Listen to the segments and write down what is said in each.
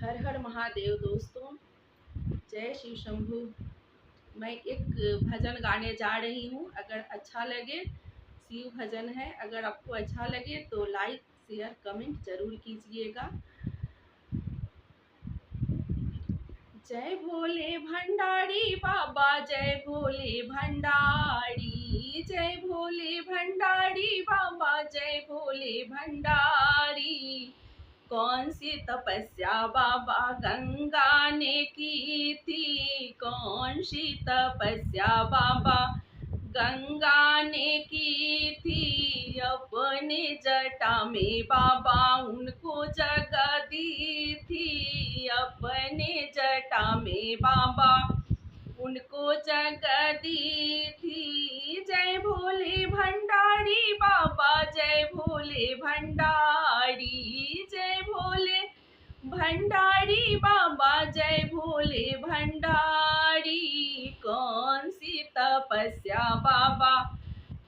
हर हर महादेव दोस्तों, जय शिव शंभू। मैं एक भजन गाने जा रही हूँ। अगर अच्छा लगे, शिव भजन है, अगर आपको अच्छा लगे तो लाइक शेयर कमेंट जरूर कीजिएगा। जय भोले भंडारी बाबा, जय भोले भंडारी, जय भोले भंडारी बाबा, जय भोले भंडारी। कौन सी तपस्या बाबा गंगा ने की थी, कौन सी तपस्या बाबा गंगा ने की थी। अपने जटा में बाबा उनको जगह दी थी, अपने जटा में बाबा उनको जगह दी थी। जय भोले भंडारी बाबा, जय भोले भंडारी, जय भोले भंडारी बाबा, जय भोले भंडारी। कौन सी तपस्या बाबा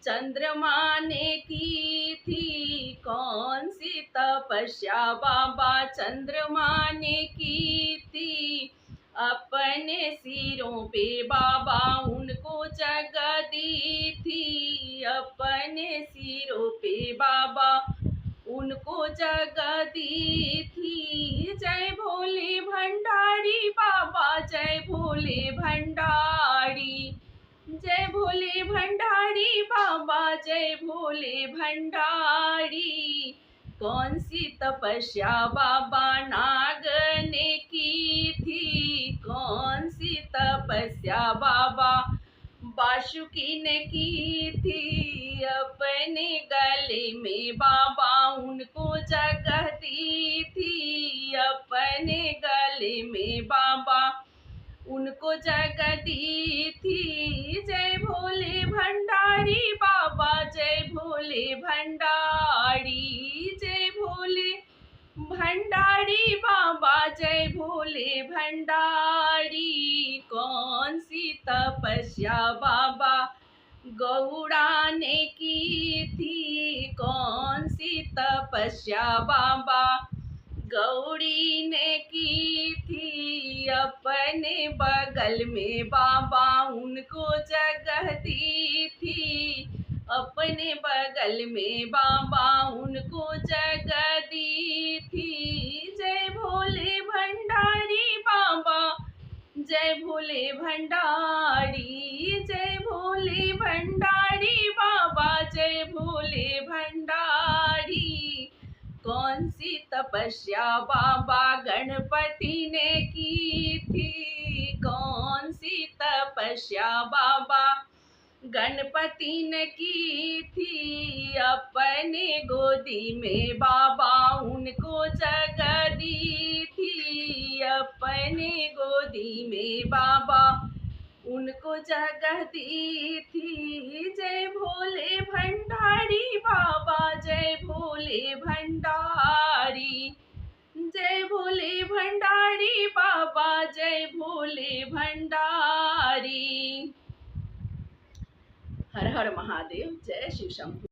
चंद्रमा ने की थी, कौन सी तपस्या बाबा चंद्रमा ने की थी। अपने सिरों पे बाबा उनको जगह दी थी, अपने सिरों पे बाबा उनको जगह दी थी। जय भोले भंडारी बाबा, जय भोले भंडारी, जय भोले भंडारी बाबा, जय भोले भंडारी। कौन सी तपस्या बाबा नाग ने की थी, कौन सी तपस्या बाबा बासुकी ने की थी। अपने गले में बाबा उनको जगह दी थी, अपने गले में बाबा उनको जगह दी थी। जय भोले भंडारी बाबा, जय भोले भंडारी, जय भोले भंडारी बाबा, जय भोले भंडारी। कौन सी तपस्या बाबा गौड़ा ने की थी, कौन सी तपस्या बाबा गौड़ी ने की थी। अपने बगल में बाबा उनको जगह दी थी, अपने बगल में बाबा उनको जगह दी थी। जय भोले भंडारी बाबा, जय भोले भंडारी, जय भोले भंडारी बाबा, जय भोले भंडारी। कौन सी तपस्या बाबा गणपति ने की थी, कौन सी तपस्या बाबा गणपति ने की थी। अपने गोदी में बाबा उनको जगह दी थी, अपने गोदी में बाबा उनको जगह दी थी। जय भोले भंडारी बाबा, जय भोले भंडारी, जय भोले भंडारी बाबा, जय भोले भंडारी। हर हर महादेव, जय शिव शंभू।